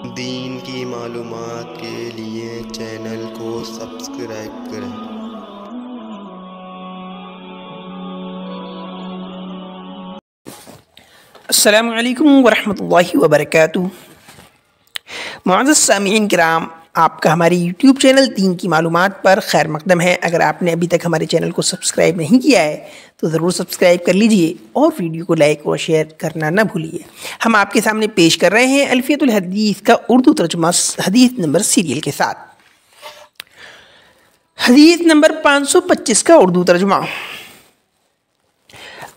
دین کی معلومات کے لیے چینل کو سبسکرائب کریں۔ السلام علیکم ورحمۃ اللہ وبرکاتہ۔ معزز سامعین کرام، آپ کا ہماری یوٹیوب چینل دین کی معلومات پر خیر مقدم ہے۔ اگر آپ نے ابھی تک ہمارے چینل کو سبسکرائب نہیں کیا ہے تو ضرور سبسکرائب کر لیجئے اور ویڈیو کو لائک اور شیئر کرنا نہ بھولیے۔ ہم آپ کے سامنے پیش کر رہے ہیں الفیۃ الحدیث کا اردو ترجمہ حدیث نمبر سیریل کے ساتھ۔ حدیث نمبر 525 کا اردو ترجمہ۔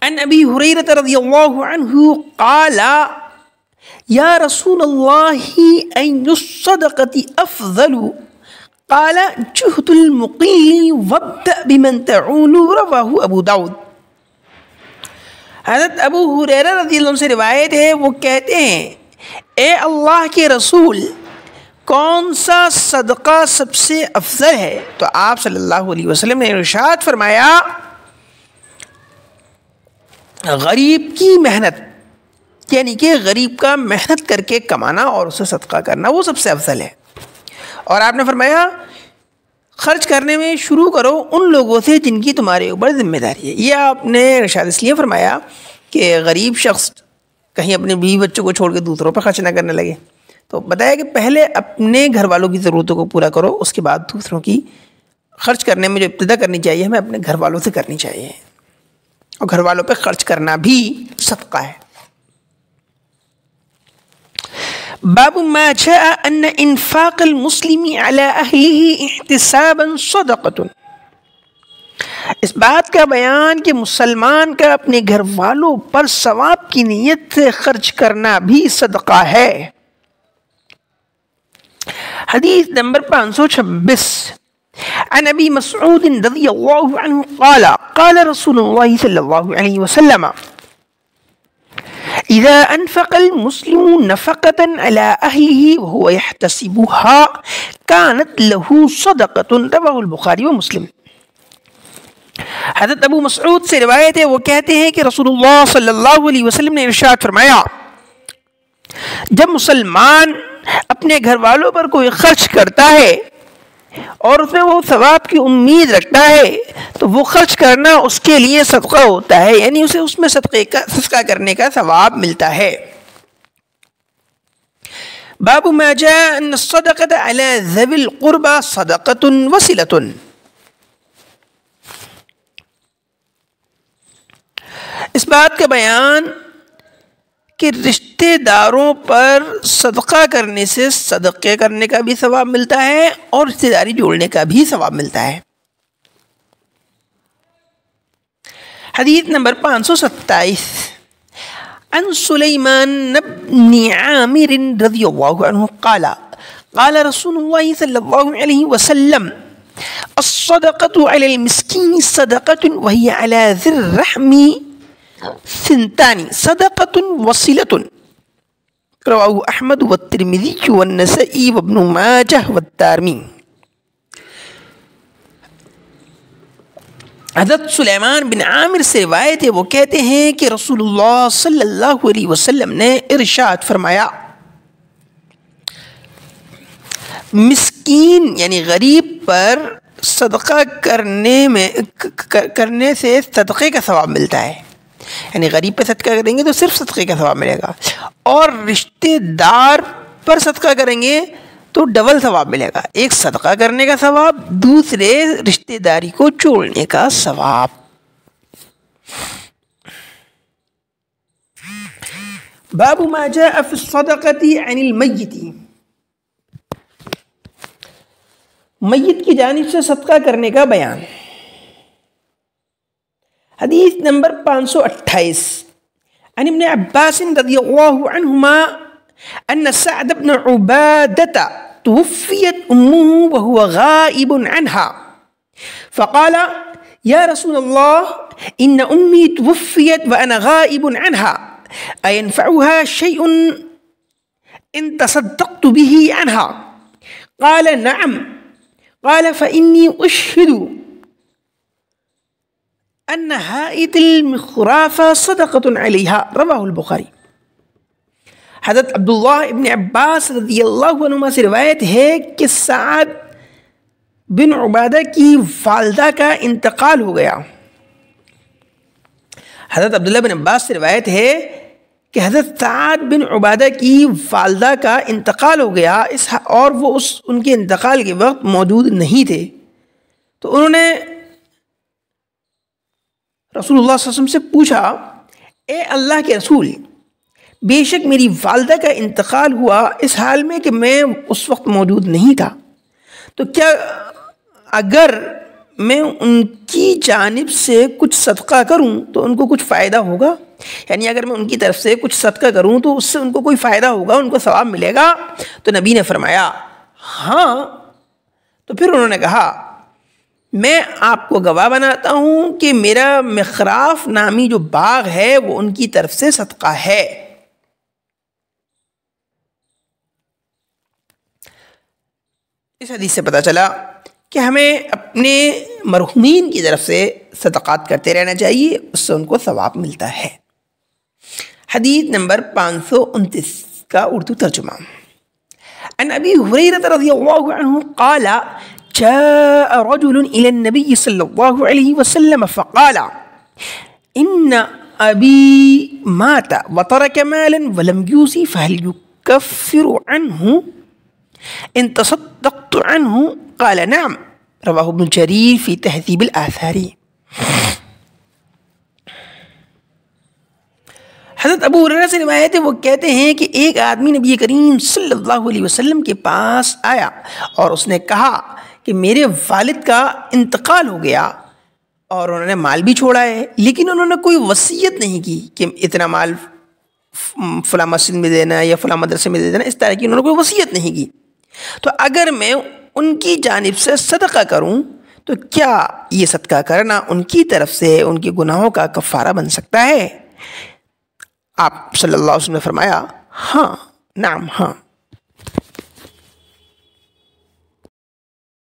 عن ابی ہریرہ رضی اللہ عنہ قال یا رسول اللہ این الصدقۃ افضل قال جہد المقیل وابدأ بمن تعول رواہ ابو داود۔ حضرت ابو ہریرہ رضی اللہ عنہ سے روایت ہے، وہ کہتے ہیں اے اللہ کے رسول، کون سا صدقہ سب سے افضل ہے؟ تو آپ صلی اللہ علیہ وسلم نے ارشاد فرمایا، غریب کی محنت، یعنی کہ غریب کا محنت کر کے کمانا اور اسے صدقہ کرنا وہ سب سے افضل ہے۔ اور آپ نے فرمایا خرچ کرنے میں شروع کرو ان لوگوں سے جن کی تمہارے اوپر ذمہ داری ہے۔ یہ آپ نے ارشاد اس لیے فرمایا کہ غریب شخص کہیں اپنے بیوی بچوں کو چھوڑ کے دوسروں پر خرچ نہ کرنے لگے، تو بتایا کہ پہلے اپنے گھر والوں کی ضرورتوں کو پورا کرو، اس کے بعد دوسروں کی خرچ کرنے میں جو ابتدا کرنی چاہیے ہمیں اپنے گھر والوں سے کرنی چاہیے، اور گھر والوں پہ خرچ کرنا بھی صدقہ ہے۔ باب ما جاء ان انفاق المسلم على اہلہ احتسابا صدقۃ۔ اس بات کا بیان کہ مسلمان کا اپنے گھر والوں پر ثواب کی نیت سے خرچ کرنا بھی صدقہ ہے۔ حدیث نمبر 526 عن ابی مسعود رضی اللہ عنہ قال قال رسول اللہ صلی اللہ علیہ وسلم اذا انفق المسلم نفقة على اہلہ وهو يحتسبها كانت له صدقة رواه البخاری ومسلم۔ حضرت ابو مسعود سے روایت ہے، وہ کہتے ہیں کہ رسول اللہ صلی اللہ علیہ وسلم نے ارشاد فرمایا، جب مسلمان اپنے گھر والوں پر کوئی خرچ کرتا ہے اور اس میں وہ ثواب کی امید رکھتا ہے تو وہ خرچ کرنا اس کے لیے صدقہ ہوتا ہے، یعنی اسے اس میں صدقہ کرنے کا ثواب ملتا ہے۔ باب ما جاء ان الصدقۃ علی ذوی القربى صدقۃ وصلۃ۔ اس بات کا بیان کہ رشتہ داروں پر صدقہ کرنے سے صدقے کرنے کا بھی ثواب ملتا ہے اور رشتہ داری جوڑنے کا بھی ثواب ملتا ہے۔ حدیث نمبر 527 عن سلیمان بن عامر رضی اللہ عنہ قال قال رسول اللہ صلی اللہ علیہ وسلم الصدقة على المسكين صدقة وهي على ذي الرحم ثنتان صدقة وصلة رواه احمد والترمذی والنسائی وابن ماجہ والدارمی۔ حضرت سلیمان بن عامر سے روایت ہے، وہ کہتے ہیں کہ رسول اللہ صلی اللہ علیہ وسلم نے ارشاد فرمایا، مسکین یعنی غریب پر صدقہ کرنے سے صدقے کا ثواب ملتا ہے، یعنی غریب پہ صدقہ کریں گے تو صرف صدقے کا ثواب ملے گا، اور رشتہ دار پر صدقہ کریں گے تو ڈبل ثواب ملے گا، ایک صدقہ کرنے کا ثواب، دوسرے رشتہ داری کو جوڑنے کا ثواب۔ باب ما جاء في الصدقة عن المیت۔ میت کی جانب سے صدقہ کرنے کا بیان۔ حدیث نمبر 528 عن ابن عباس رضی اللہ عنہما ان سعد بن عبادة توفیت امه وهو غائب عنها فقال یا رسول اللہ ان امی توفیت وانا غائب عنها اینفعها شیء ان تصدقت به عنها قال نعم قال فإني أشهد أن هائد المخراف صدقة عليها رواه البخاری۔ حضرت عبداللہ ابن عباس رضی اللہ عنہما سے روایت ہے کہ سعد بن عبادہ کی والدہ کا انتقال ہو گیا۔ حضرت عبداللہ بن عباس سے روایت ہے کہ حضرت سعد بن عبادہ کی والدہ کا انتقال ہو گیا اور وہ ان کے انتقال کے وقت موجود نہیں تھے، تو انہوں نے رسول اللہ صلی اللہ علیہ وسلم سے پوچھا، اے اللہ کے رسول، بے شک میری والدہ کا انتقال ہوا اس حال میں کہ میں اس وقت موجود نہیں تھا، تو کیا اگر میں ان کی جانب سے کچھ صدقہ کروں تو ان کو کچھ فائدہ ہوگا؟ یعنی اگر میں ان کی طرف سے کچھ صدقہ کروں تو اس سے ان کو کوئی فائدہ ہوگا، ان کو ثواب ملے گا؟ تو نبی نے فرمایا ہاں۔ تو پھر انہوں نے کہا، میں آپ کو گواہ بناتا ہوں کہ میرا مخراف نامی جو باغ ہے وہ ان کی طرف سے صدقہ ہے۔ اس حدیث سے پتہ چلا کہ ہمیں اپنے مرحومین کی طرف سے صدقات کرتے رہنا چاہیے، اس سے ان کو ثواب ملتا ہے۔ حدیث نمبر 529 کا اردو ترجمہ۔ عن ابی ہریرہ رضی اللہ عنہ قال جاء رجل الى النبي صلی اللہ علیہ وسلم فقال ان ابی مات وترك مالا ولم يوصي فهل يكفر عنه ان تصدقت عنه؟ قال نعم، رواہ ابن جریر فی تہذیب الآثار۔ حضرت ابو ہریرہ سے روایت ہے، وہ کہتے ہیں کہ ایک آدمی نبی کریم صلی اللہ علیہ وسلم کے پاس آیا اور اس نے کہا کہ میرے والد کا انتقال ہو گیا اور انہوں نے مال بھی چھوڑا ہے، لیکن انہوں نے کوئی وصیت نہیں کی کہ اتنا مال فلاں مسجد میں دینا یا فلاں مدرسے میں دے دینا، اس طرح کی انہوں نے کوئی وصیت نہیں کی۔ تو اگر میں ان کی جانب سے صدقہ کروں تو کیا یہ صدقہ کرنا ان کی طرف سے ان کے گناہوں کا کفارہ بن سکتا ہے؟ آپ صلی اللہ علیہ وسلم نے فرمایا ہاں، نعم، ہاں۔